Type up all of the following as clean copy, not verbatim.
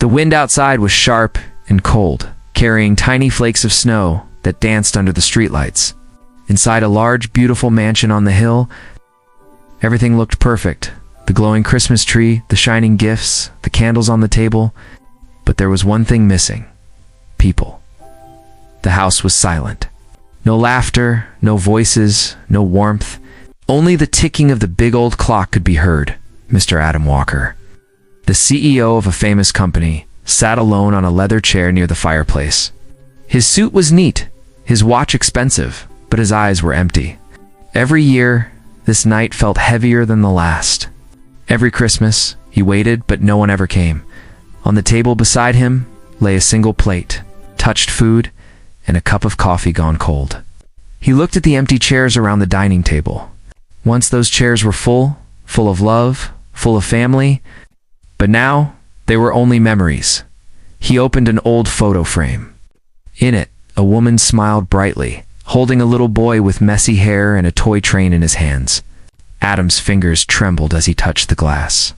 The wind outside was sharp and cold, carrying tiny flakes of snow that danced under the streetlights. Inside a large, beautiful mansion on the hill, everything looked perfect. The glowing Christmas tree, the shining gifts, the candles on the table. But there was one thing missing: people. The house was silent. No laughter, no voices, no warmth. Only the ticking of the big old clock could be heard. Mr. Adam Walker, the CEO of a famous company, sat alone on a leather chair near the fireplace. His suit was neat, his watch expensive, but his eyes were empty. Every year, this night felt heavier than the last. Every Christmas, he waited, but no one ever came. On the table beside him lay a single plate, touched food, and a cup of coffee gone cold. He looked at the empty chairs around the dining table. Once those chairs were full of love, full of family, but now they were only memories. He opened an old photo frame. In it, a woman smiled brightly, holding a little boy with messy hair and a toy train in his hands. Adam's fingers trembled as he touched the glass.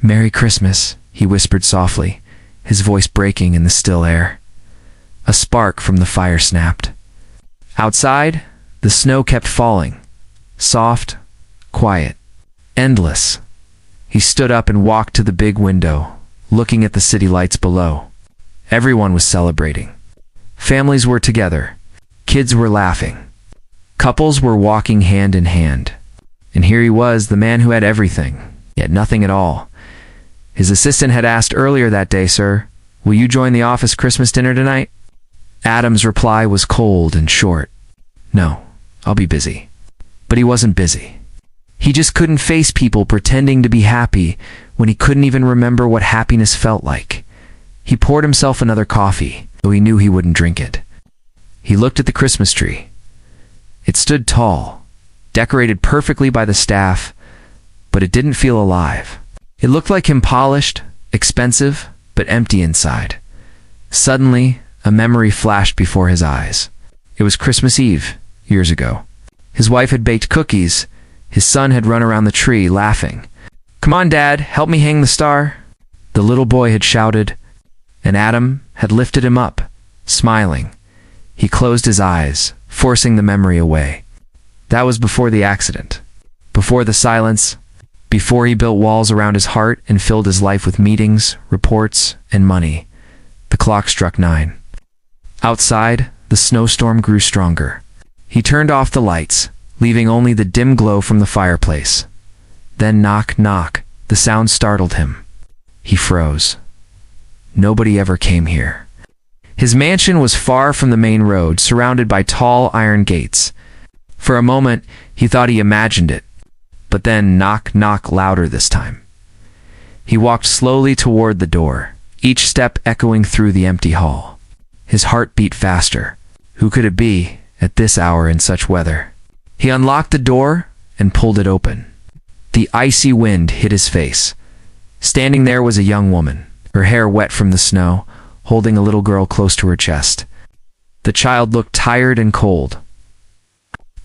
"Merry Christmas," he whispered softly, his voice breaking in the still air. A spark from the fire snapped. Outside, the snow kept falling. Soft, quiet, endless. He stood up and walked to the big window, looking at the city lights below. Everyone was celebrating. Families were together. Kids were laughing. Couples were walking hand in hand. And here he was, the man who had everything, yet nothing at all. His assistant had asked earlier that day, "Sir, will you join the office Christmas dinner tonight?" Adam's reply was cold and short. "No, I'll be busy." But he wasn't busy. He just couldn't face people pretending to be happy when he couldn't even remember what happiness felt like. He poured himself another coffee, though he knew he wouldn't drink it. He looked at the Christmas tree. It stood tall, decorated perfectly by the staff, but it didn't feel alive. It looked like him, polished, expensive, but empty inside. Suddenly, a memory flashed before his eyes. It was Christmas Eve, years ago. His wife had baked cookies. His son had run around the tree, laughing. "Come on, Dad, help me hang the star." The little boy had shouted, and Adam had lifted him up, smiling. He closed his eyes, forcing the memory away. That was before the accident, before the silence, before he built walls around his heart and filled his life with meetings, reports, and money. The clock struck 9. Outside, the snowstorm grew stronger. He turned off the lights, leaving only the dim glow from the fireplace. Then knock, knock. The sound startled him. He froze. Nobody ever came here. His mansion was far from the main road, surrounded by tall iron gates. For a moment, he thought he imagined it, but then knock, knock louder this time. He walked slowly toward the door, each step echoing through the empty hall. His heart beat faster. Who could it be at this hour in such weather? He unlocked the door and pulled it open. The icy wind hit his face. Standing there was a young woman, her hair wet from the snow, holding a little girl close to her chest. The child looked tired and cold.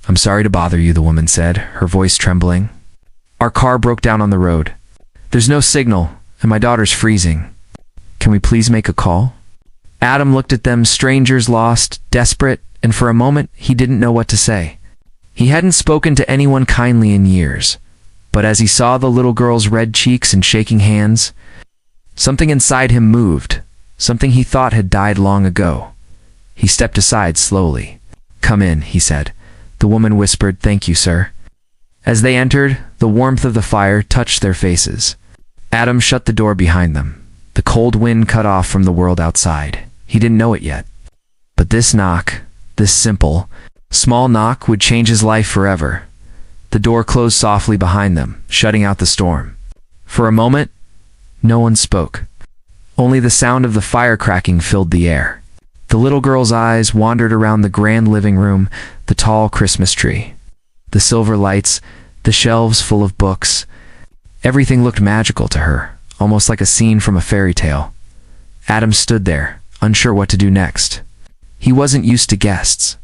"I'm sorry to bother you," the woman said, her voice trembling. "Our car broke down on the road. There's no signal, and my daughter's freezing. Can we please make a call?" Adam looked at them, strangers, lost, desperate, and for a moment he didn't know what to say. He hadn't spoken to anyone kindly in years, but as he saw the little girl's red cheeks and shaking hands, something inside him moved, something he thought had died long ago. He stepped aside slowly. "Come in," he said. The woman whispered, "Thank you, sir." As they entered, the warmth of the fire touched their faces. Adam shut the door behind them. The cold wind cut off from the world outside. He didn't know it yet. But this knock, this simple, small knock, would change his life forever. The door closed softly behind them, shutting out the storm. For a moment, no one spoke. Only the sound of the fire cracking filled the air. The little girl's eyes wandered around the grand living room, the tall Christmas tree, the silver lights, the shelves full of books. Everything looked magical to her, almost like a scene from a fairy tale. Adam stood there, unsure what to do next. He wasn't used to guests.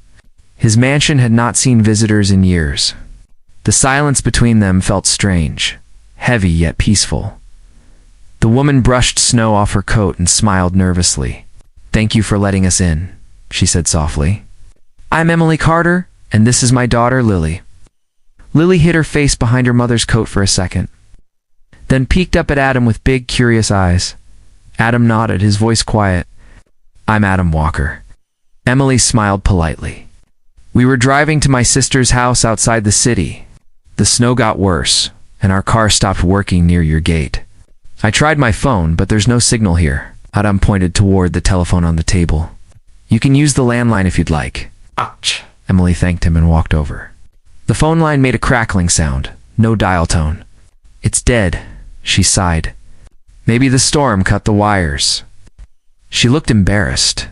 His mansion had not seen visitors in years. The silence between them felt strange, heavy yet peaceful. The woman brushed snow off her coat and smiled nervously. "Thank you for letting us in," she said softly. "I'm Emily Carter, and this is my daughter, Lily." Lily hid her face behind her mother's coat for a second, then peeked up at Adam with big, curious eyes. Adam nodded, his voice quiet. "I'm Adam Walker." Emily smiled politely. "We were driving to my sister's house outside the city. The snow got worse, and our car stopped working near your gate. I tried my phone, but there's no signal here." Adam pointed toward the telephone on the table. "You can use the landline if you'd like." Ouch. Emily thanked him and walked over. The phone line made a crackling sound, no dial tone. "It's dead," she sighed. "Maybe the storm cut the wires." She looked embarrassed.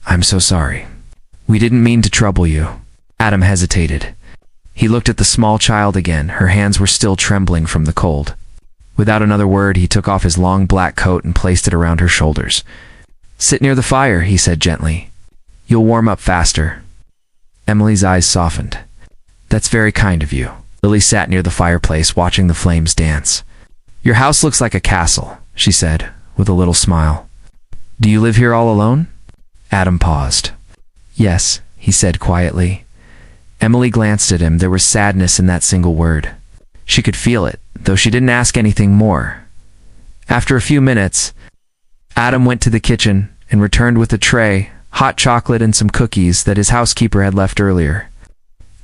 "I'm so sorry. We didn't mean to trouble you." Adam hesitated. He looked at the small child again. Her hands were still trembling from the cold. Without another word, he took off his long black coat and placed it around her shoulders. "Sit near the fire," he said gently. "You'll warm up faster." Emily's eyes softened. "That's very kind of you." Lily sat near the fireplace, watching the flames dance. "Your house looks like a castle," she said, with a little smile. "Do you live here all alone?" Adam paused. "Yes," he said quietly. Emily glanced at him. There was sadness in that single word. She could feel it, though she didn't ask anything more. After a few minutes, Adam went to the kitchen and returned with a tray, hot chocolate and some cookies that his housekeeper had left earlier.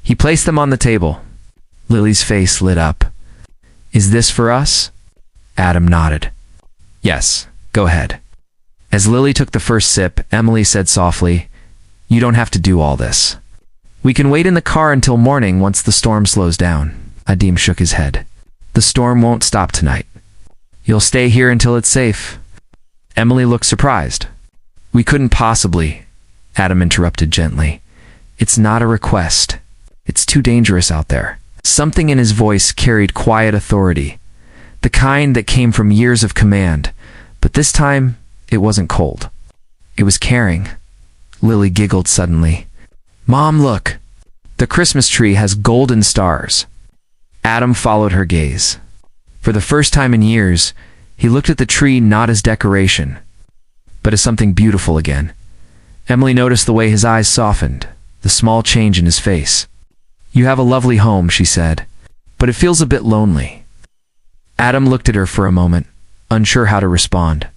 He placed them on the table. Lily's face lit up. "Is this for us?" Adam nodded. "Yes, go ahead." As Lily took the first sip, Emily said softly, "You don't have to do all this. We can wait in the car until morning once the storm slows down." Adam shook his head. "The storm won't stop tonight. You'll stay here until it's safe." Emily looked surprised. "We couldn't possibly," Adam interrupted gently. "It's not a request. It's too dangerous out there." Something in his voice carried quiet authority, the kind that came from years of command, but this time it wasn't cold. It was caring. Lily giggled suddenly. "Mom, look! The Christmas tree has golden stars." Adam followed her gaze. For the first time in years, he looked at the tree not as decoration, but as something beautiful again. Emily noticed the way his eyes softened, the small change in his face. "You have a lovely home," she said, "but it feels a bit lonely." Adam looked at her for a moment, unsure how to respond.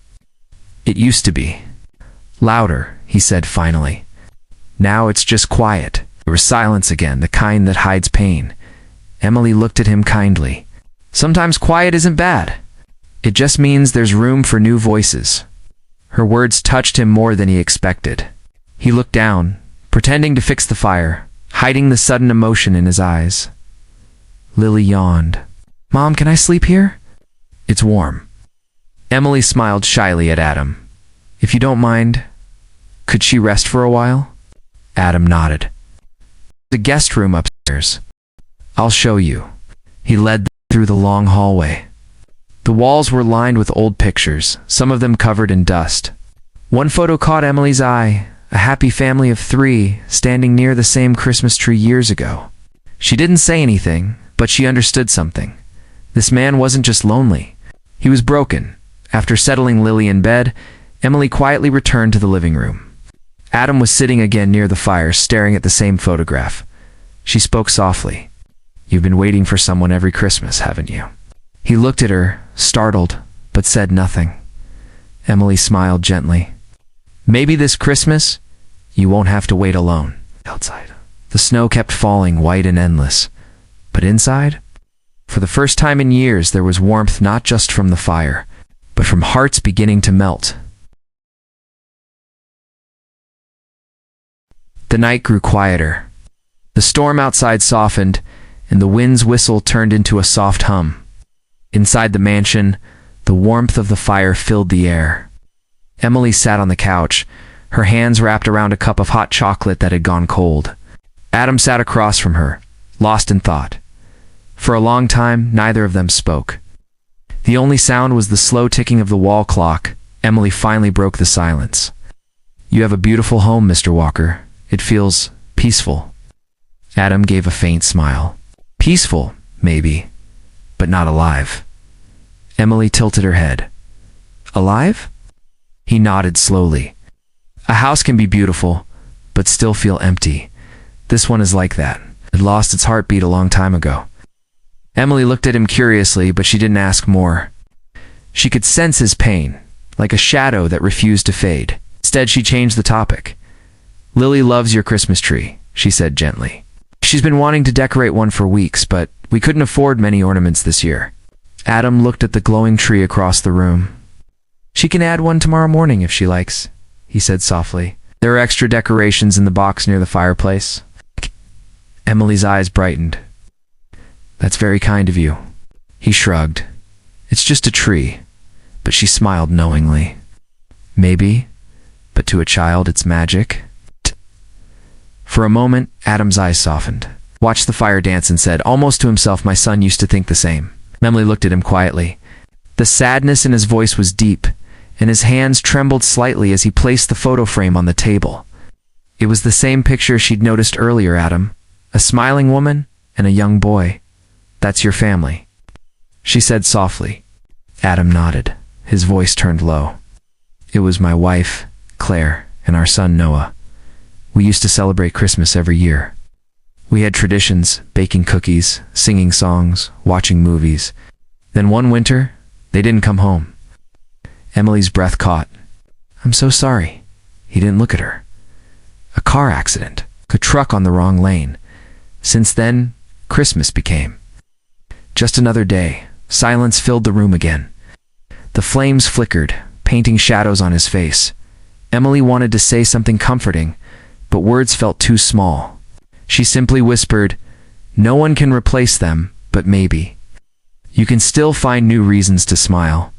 "It used to be. Louder," he said finally. "Now it's just quiet." There was silence again, the kind that hides pain. Emily looked at him kindly. "Sometimes quiet isn't bad. It just means there's room for new voices." Her words touched him more than he expected. He looked down, pretending to fix the fire, hiding the sudden emotion in his eyes. Lily yawned. "Mom, can I sleep here?" "It's warm." Emily smiled shyly at Adam. "If you don't mind, could she rest for a while?" Adam nodded. "The guest room upstairs. I'll show you." He led them through the long hallway. The walls were lined with old pictures, some of them covered in dust. One photo caught Emily's eye, a happy family of 3 standing near the same Christmas tree years ago. She didn't say anything, but she understood something. This man wasn't just lonely. He was broken. After settling Lily in bed, Emily quietly returned to the living room. Adam was sitting again near the fire, staring at the same photograph. She spoke softly. "You've been waiting for someone every Christmas, haven't you?" He looked at her, startled, but said nothing. Emily smiled gently. "Maybe this Christmas, you won't have to wait alone." Outside, the snow kept falling, white and endless. But inside, for the first time in years, there was warmth not just from the fire, but from hearts beginning to melt. The night grew quieter. The storm outside softened, and the wind's whistle turned into a soft hum. Inside the mansion, the warmth of the fire filled the air. Emily sat on the couch, her hands wrapped around a cup of hot chocolate that had gone cold. Adam sat across from her, lost in thought. For a long time, neither of them spoke. The only sound was the slow ticking of the wall clock. Emily finally broke the silence. "You have a beautiful home, Mr. Walker. It feels peaceful." Adam gave a faint smile. "Peaceful, maybe, but not alive." Emily tilted her head. Alive? He nodded slowly. A house can be beautiful, but still feel empty. This one is like that. It lost its heartbeat a long time ago. Emily looked at him curiously, but she didn't ask more. She could sense his pain, like a shadow that refused to fade. Instead, she changed the topic. Lily loves your Christmas tree, she said gently. She's been wanting to decorate one for weeks, but we couldn't afford many ornaments this year. Adam looked at the glowing tree across the room. She can add one tomorrow morning if she likes, he said softly. There are extra decorations in the box near the fireplace. Emily's eyes brightened. That's very kind of you. He shrugged. It's just a tree. But she smiled knowingly. Maybe, but to a child it's magic. For a moment, Adam's eyes softened. Watched the fire dance and said, almost to himself, my son used to think the same. Emily looked at him quietly. The sadness in his voice was deep, and his hands trembled slightly as he placed the photo frame on the table. It was the same picture she'd noticed earlier, Adam. A smiling woman and a young boy. That's your family, she said softly. Adam nodded. His voice turned low. It was my wife, Claire, and our son Noah. We used to celebrate Christmas every year. We had traditions, baking cookies, singing songs, watching movies. Then one winter, they didn't come home. Emily's breath caught. I'm so sorry. He didn't look at her. A car accident. A truck on the wrong lane. Since then, Christmas became just another day. Silence filled the room again. The flames flickered, painting shadows on his face. Emily wanted to say something comforting, but words felt too small. She simply whispered, no one can replace them, but maybe. You can still find new reasons to smile.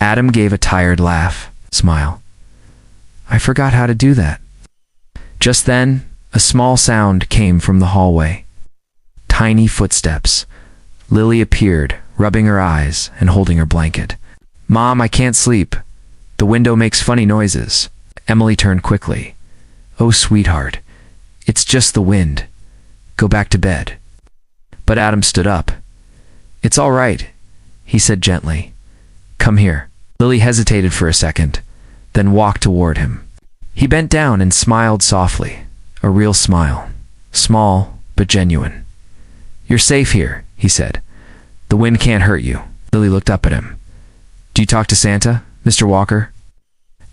Adam gave a tired laugh. Smile. I forgot how to do that. Just then, a small sound came from the hallway. Tiny footsteps. Lily appeared, rubbing her eyes and holding her blanket. Mom, I can't sleep. The window makes funny noises. Emily turned quickly. Oh, sweetheart. It's just the wind. Go back to bed. But Adam stood up. It's all right, he said gently. Come here. Lily hesitated for a second, then walked toward him. He bent down and smiled softly. A real smile. Small, but genuine. You're safe here, he said. The wind can't hurt you. Lily looked up at him. Do you talk to Santa, Mr. Walker?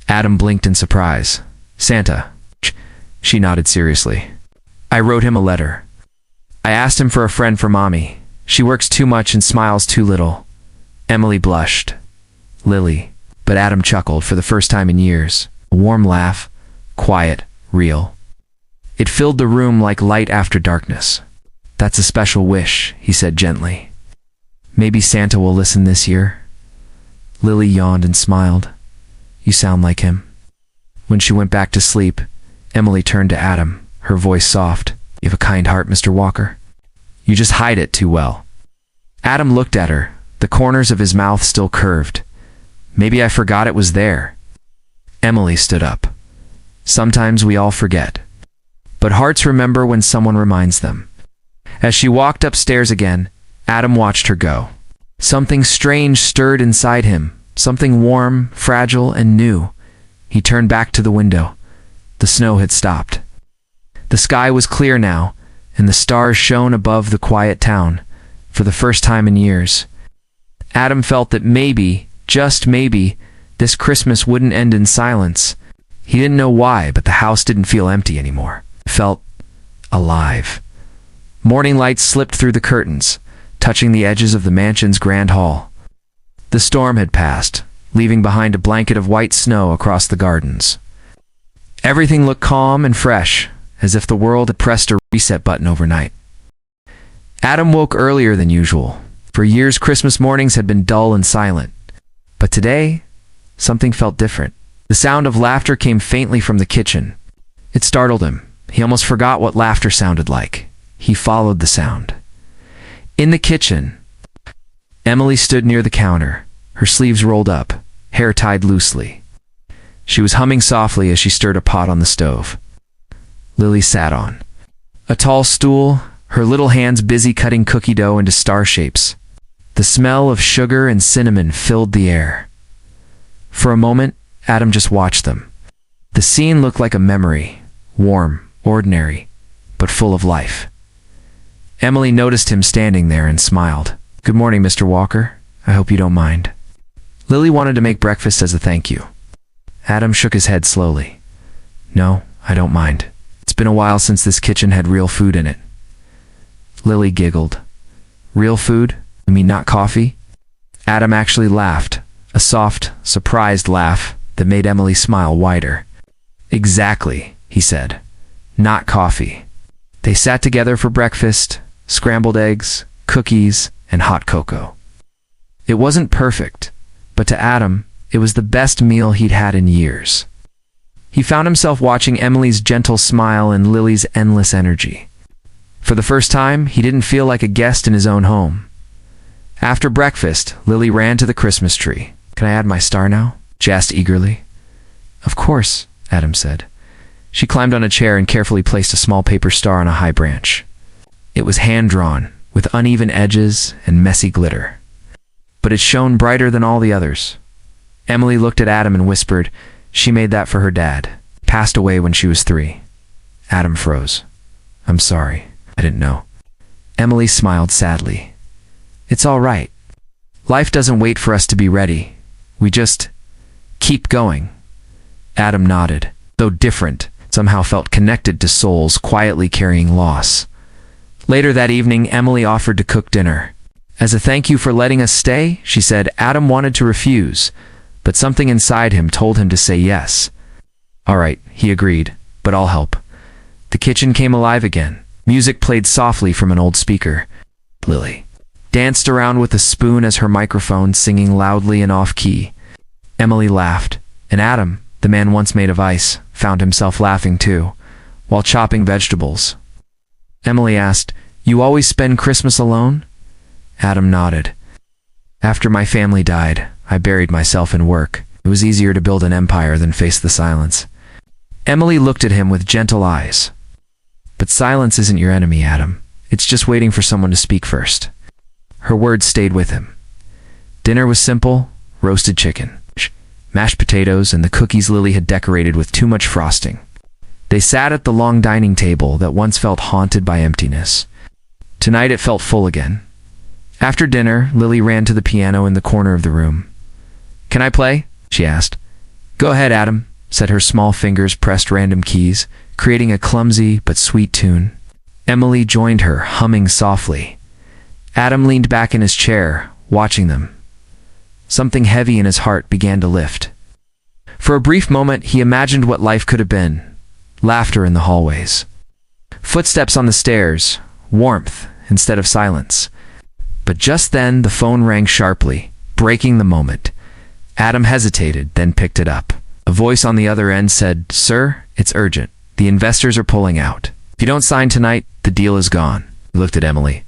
Adam blinked in surprise. Santa. She nodded seriously. I wrote him a letter. I asked him for a friend for Mommy. She works too much and smiles too little. Emily blushed. Lily. But Adam chuckled for the first time in years. A warm laugh. Quiet. Real. It filled the room like light after darkness. That's a special wish, he said gently. Maybe Santa will listen this year. Lily yawned and smiled. You sound like him. When she went back to sleep, Emily turned to Adam, her voice soft. You have a kind heart, Mr. Walker. You just hide it too well. Adam looked at her, the corners of his mouth still curved. Maybe I forgot it was there. Emily stood up. Sometimes we all forget. But hearts remember when someone reminds them. As she walked upstairs again, Adam watched her go. Something strange stirred inside him, something warm, fragile, and new. He turned back to the window. The snow had stopped. The sky was clear now, and the stars shone above the quiet town, for the first time in years. Adam felt that maybe, just maybe, this Christmas wouldn't end in silence. He didn't know why, but the house didn't feel empty anymore. It felt alive. Morning light slipped through the curtains, touching the edges of the mansion's grand hall. The storm had passed, leaving behind a blanket of white snow across the gardens. Everything looked calm and fresh, as if the world had pressed a reset button overnight. Adam woke earlier than usual. For years, Christmas mornings had been dull and silent. But today, something felt different. The sound of laughter came faintly from the kitchen. It startled him. He almost forgot what laughter sounded like. He followed the sound. In the kitchen, Emily stood near the counter, her sleeves rolled up, hair tied loosely. She was humming softly as she stirred a pot on the stove. Lily sat on a tall stool, her little hands busy cutting cookie dough into star shapes. The smell of sugar and cinnamon filled the air. For a moment, Adam just watched them. The scene looked like a memory, warm, ordinary, but full of life. Emily noticed him standing there and smiled. "Good morning, Mr. Walker. I hope you don't mind." Lily wanted to make breakfast as a thank you. Adam shook his head slowly. "No, I don't mind. It's been a while since this kitchen had real food in it." Lily giggled. "Real food? You mean not coffee?" Adam actually laughed, a soft, surprised laugh that made Emily smile wider. "Exactly," he said. "Not coffee." They sat together for breakfast, scrambled eggs, cookies, and hot cocoa. It wasn't perfect, but to Adam, it was the best meal he'd had in years. He found himself watching Emily's gentle smile and Lily's endless energy. For the first time, he didn't feel like a guest in his own home. After breakfast, Lily ran to the Christmas tree. "Can I add my star now?" she asked eagerly. "Of course," Adam said. She climbed on a chair and carefully placed a small paper star on a high branch. It was hand-drawn, with uneven edges and messy glitter. But it shone brighter than all the others. Emily looked at Adam and whispered, "She made that for her dad. Passed away when she was 3. Adam froze. "I'm sorry. I didn't know." Emily smiled sadly. "It's all right. Life doesn't wait for us to be ready. We just keep going." Adam nodded. Though different, somehow felt connected to souls quietly carrying loss. Later that evening, Emily offered to cook dinner. As a thank you for letting us stay, she said. Adam wanted to refuse, but something inside him told him to say yes. "All right," he agreed, "but I'll help." The kitchen came alive again. Music played softly from an old speaker. Lily danced around with a spoon as her microphone, singing loudly and off-key. Emily laughed, and Adam, the man once made of ice, found himself laughing too, while chopping vegetables. Emily asked, "You always spend Christmas alone?" Adam nodded. "After my family died, I buried myself in work. It was easier to build an empire than face the silence." Emily looked at him with gentle eyes. "But silence isn't your enemy, Adam. It's just waiting for someone to speak first." Her words stayed with him. Dinner was simple: roasted chicken, mashed potatoes, and the cookies Lily had decorated with too much frosting. They sat at the long dining table that once felt haunted by emptiness. Tonight it felt full again. After dinner, Lily ran to the piano in the corner of the room. "Can I play?" she asked. "Go ahead, Adam," said. Her small fingers pressed random keys, creating a clumsy but sweet tune. Emily joined her, humming softly. Adam leaned back in his chair, watching them. Something heavy in his heart began to lift. For a brief moment, he imagined what life could have been. Laughter in the hallways. Footsteps on the stairs. Warmth instead of silence. But just then, the phone rang sharply, breaking the moment. Adam hesitated, then picked it up. A voice on the other end said, "Sir, it's urgent. The investors are pulling out. If you don't sign tonight, the deal is gone." He looked at Emily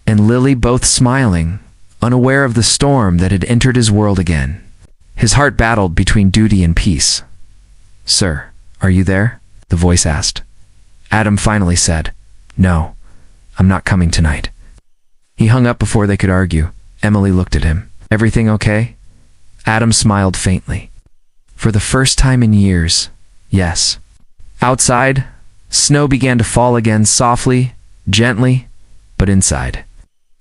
and Lily, both smiling, unaware of the storm that had entered his world again. His heart battled between duty and peace. "Sir, are you there?" the voice asked. Adam finally said, "No, I'm not coming tonight." He hung up before they could argue. Emily looked at him. "Everything okay?" Adam smiled faintly. For the first time in years, yes. Outside, snow began to fall again, softly, gently, but inside,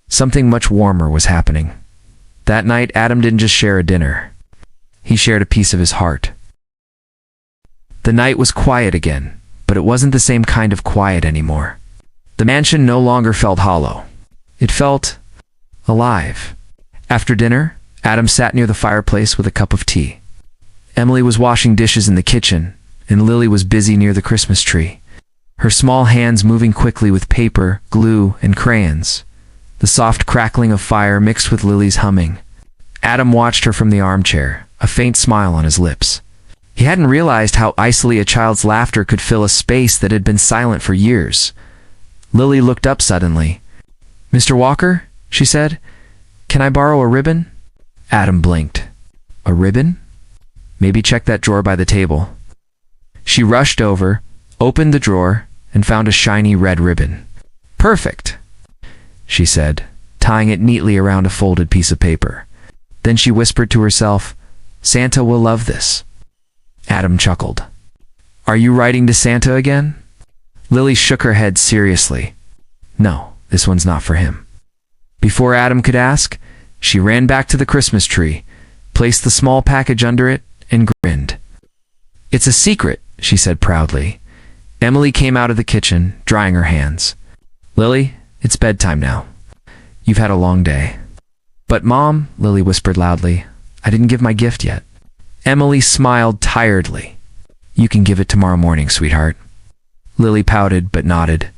something much warmer was happening. That night, Adam didn't just share a dinner. He shared a piece of his heart. The night was quiet again, but it wasn't the same kind of quiet anymore. The mansion no longer felt hollow. It felt alive. After dinner, Adam sat near the fireplace with a cup of tea. Emily was washing dishes in the kitchen, and Lily was busy near the Christmas tree, her small hands moving quickly with paper, glue, and crayons. The soft crackling of fire mixed with Lily's humming. Adam watched her from the armchair, a faint smile on his lips. He hadn't realized how icily a child's laughter could fill a space that had been silent for years. Lily looked up suddenly. "Mr. Walker," she said, "can I borrow a ribbon?" Adam blinked. "A ribbon? Maybe check that drawer by the table." She rushed over, opened the drawer, and found a shiny red ribbon. "Perfect," she said, tying it neatly around a folded piece of paper. Then she whispered to herself, Santa will love this." Adam chuckled. "Are you writing to Santa again?" Lily shook her head seriously. "No, this one's not for him." Before Adam could ask, she ran back to the Christmas tree, placed the small package under it, and grinned. "It's a secret," she said proudly. Emily came out of the kitchen, drying her hands. "Lily, it's bedtime now. You've had a long day." "But Mom," Lily whispered loudly, "I didn't give my gift yet." Emily smiled tiredly. "You can give it tomorrow morning, sweetheart." Lily pouted but nodded.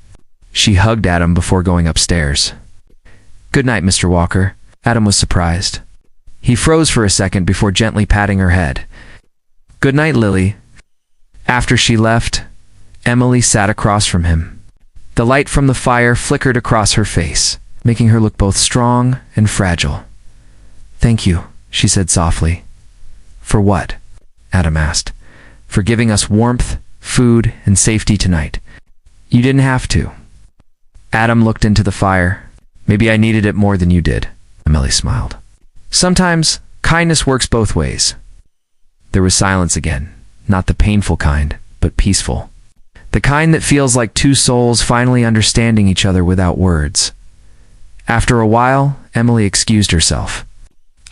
She hugged Adam before going upstairs. "Good night, Mr. Walker." Adam was surprised. He froze for a second before gently patting her head. "Good night, Lily." After she left, Emily sat across from him. The light from the fire flickered across her face, making her look both strong and fragile. "Thank you," she said softly. "For what?" Adam asked. "For giving us warmth, food, and safety tonight. You didn't have to." Adam looked into the fire. "Maybe I needed it more than you did," Emily smiled. "Sometimes kindness works both ways." There was silence again, not the painful kind, but peaceful. The kind that feels like two souls finally understanding each other without words. After a while, Emily excused herself.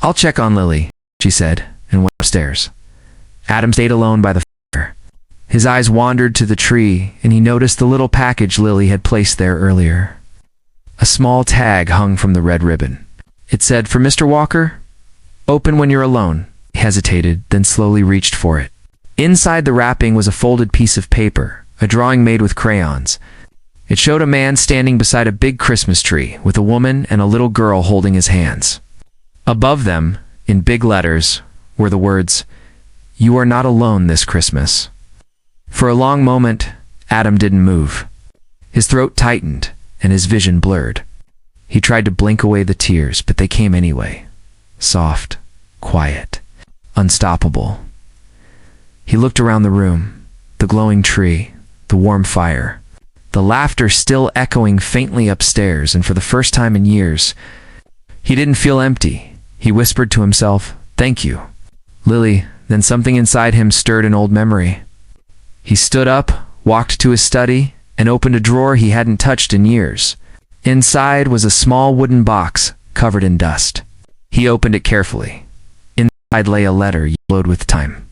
"I'll check on Lily," she said, and went upstairs. Adam stayed alone by the fire. His eyes wandered to the tree, and he noticed the little package Lily had placed there earlier. A small tag hung from the red ribbon. It said, "For Mr. Walker, open when you're alone." He hesitated, then slowly reached for it. Inside the wrapping was a folded piece of paper, a drawing made with crayons. It showed a man standing beside a big Christmas tree, with a woman and a little girl holding his hands. Above them, in big letters, were the words, "You are not alone this Christmas." For a long moment, Adam didn't move. His throat tightened, and his vision blurred. He tried to blink away the tears, but they came anyway. Soft, quiet, unstoppable. He looked around the room, the glowing tree, the warm fire, the laughter still echoing faintly upstairs, and for the first time in years, he didn't feel empty. He whispered to himself, "Thank you, Lily." Then something inside him stirred an old memory. He stood up, walked to his study, and opened a drawer he hadn't touched in years. Inside was a small wooden box covered in dust. He opened it carefully. Inside lay a letter yellowed with time.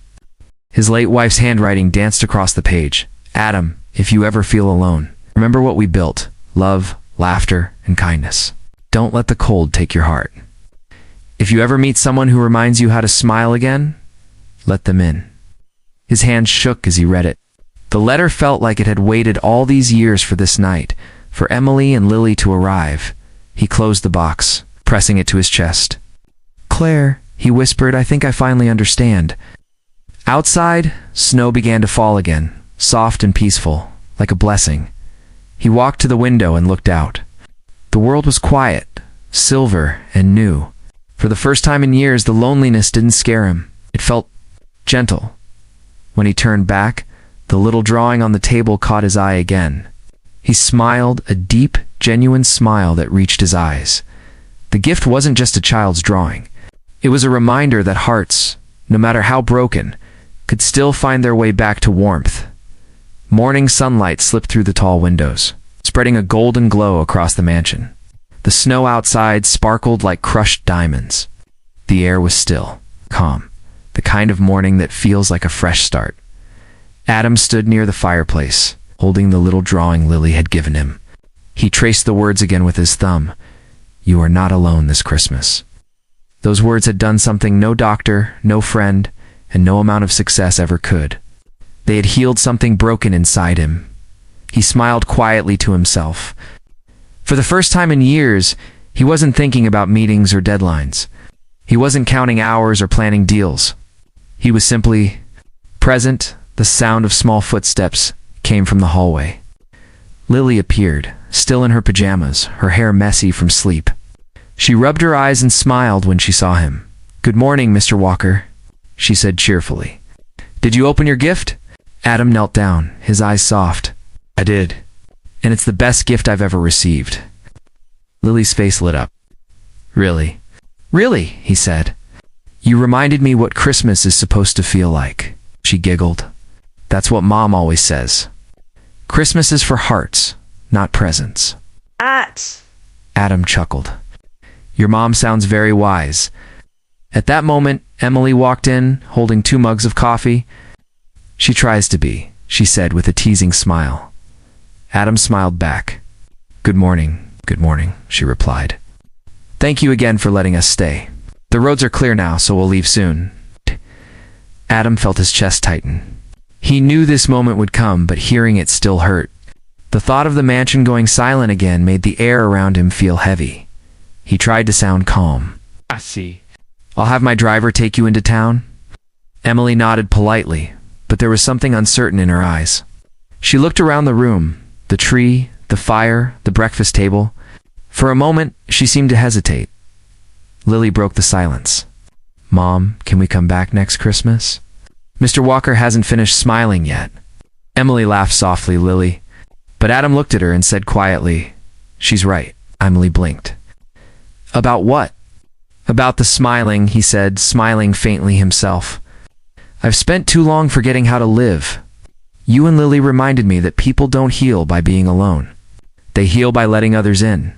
His late wife's handwriting danced across the page. "Adam, if you ever feel alone, remember what we built: love, laughter, and kindness. Don't let the cold take your heart. If you ever meet someone who reminds you how to smile again, let them in." His hand shook as he read it. The letter felt like it had waited all these years for this night, for Emily and Lily to arrive. He closed the box, pressing it to his chest. "Claire," he whispered, "I think I finally understand." Outside, snow began to fall again, soft and peaceful, like a blessing. He walked to the window and looked out. The world was quiet, silver, and new. For the first time in years, the loneliness didn't scare him. It felt gentle. When he turned back, the little drawing on the table caught his eye again. He smiled, a deep, genuine smile that reached his eyes. The gift wasn't just a child's drawing. It was a reminder that hearts, no matter how broken, could still find their way back to warmth. Morning sunlight slipped through the tall windows, spreading a golden glow across the mansion. The snow outside sparkled like crushed diamonds. The air was still, calm, the kind of morning that feels like a fresh start. Adam stood near the fireplace, holding the little drawing Lily had given him. He traced the words again with his thumb. "You are not alone this Christmas." Those words had done something no doctor, no friend, and no amount of success ever could. They had healed something broken inside him. He smiled quietly to himself. For the first time in years, he wasn't thinking about meetings or deadlines. He wasn't counting hours or planning deals. He was simply present. The sound of small footsteps came from the hallway. Lily appeared, still in her pajamas, her hair messy from sleep. She rubbed her eyes and smiled when she saw him. "Good morning, Mr. Walker," she said cheerfully. "Did you open your gift?" Adam knelt down, his eyes soft. "I did, and it's the best gift I've ever received." Lily's face lit up. "Really?" "Really," he said. You reminded me what Christmas is supposed to feel like. She giggled. That's what Mom always says. Christmas is for hearts, not presents. Adam chuckled. Your mom sounds very wise. At that moment, Emily walked in, holding 2 mugs of coffee. She tries to be, she said with a teasing smile. Adam smiled back. Good morning, she replied. Thank you again for letting us stay. The roads are clear now, so we'll leave soon. Adam felt his chest tighten. He knew this moment would come, but hearing it still hurt. The thought of the mansion going silent again made the air around him feel heavy. He tried to sound calm. I see. I'll have my driver take you into town. Emily nodded politely, but there was something uncertain in her eyes. She looked around the room, the tree, the fire, the breakfast table. For a moment, she seemed to hesitate. Lily broke the silence. Mom, can we come back next Christmas? Mr. Walker hasn't finished smiling yet. Emily laughed softly, Lily. But Adam looked at her and said quietly, She's right. Emily blinked. About what? About the smiling, he said, smiling faintly himself. I've spent too long forgetting how to live. You and Lily reminded me that people don't heal by being alone. They heal by letting others in.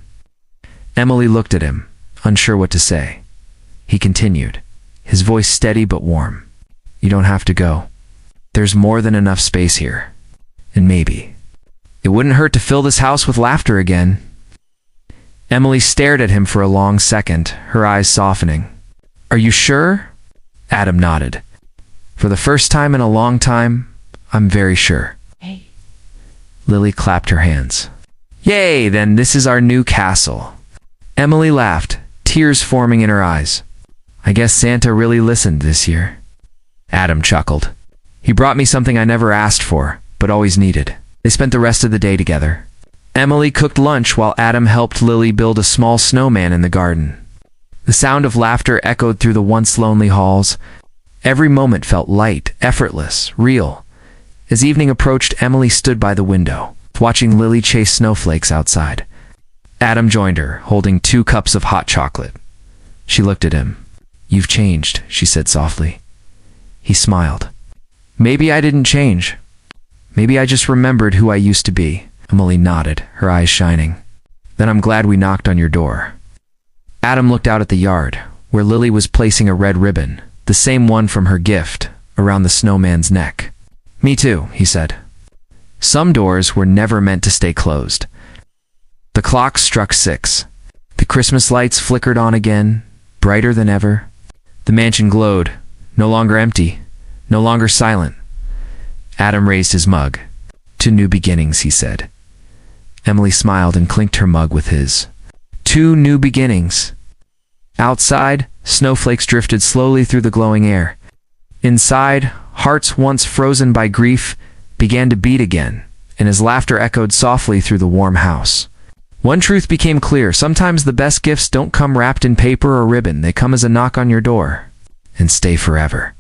Emily looked at him, unsure what to say. He continued, his voice steady but warm. You don't have to go. There's more than enough space here. And maybe it wouldn't hurt to fill this house with laughter again. Emily stared at him for a long second, her eyes softening. Are you sure? Adam nodded. For the first time in a long time, I'm very sure. Hey. Lily clapped her hands. Yay, then this is our new castle. Emily laughed, tears forming in her eyes. I guess Santa really listened this year. Adam chuckled. He brought me something I never asked for, but always needed. They spent the rest of the day together. Emily cooked lunch while Adam helped Lily build a small snowman in the garden. The sound of laughter echoed through the once lonely halls. Every moment felt light, effortless, real. As evening approached, Emily stood by the window, watching Lily chase snowflakes outside. Adam joined her, holding 2 cups of hot chocolate. She looked at him. You've changed, she said softly. He smiled. Maybe I didn't change. Maybe I just remembered who I used to be. Emily nodded, her eyes shining. Then I'm glad we knocked on your door. Adam looked out at the yard, where Lily was placing a red ribbon, the same one from her gift, around the snowman's neck. Me too, he said. Some doors were never meant to stay closed. The clock struck 6. The Christmas lights flickered on again, brighter than ever. The mansion glowed, no longer empty, no longer silent. Adam raised his mug. To new beginnings, he said. Emily smiled and clinked her mug with his. 2 new beginnings. Outside, snowflakes drifted slowly through the glowing air. Inside, hearts once frozen by grief began to beat again, and his laughter echoed softly through the warm house. One truth became clear. Sometimes the best gifts don't come wrapped in paper or ribbon. They come as a knock on your door and stay forever.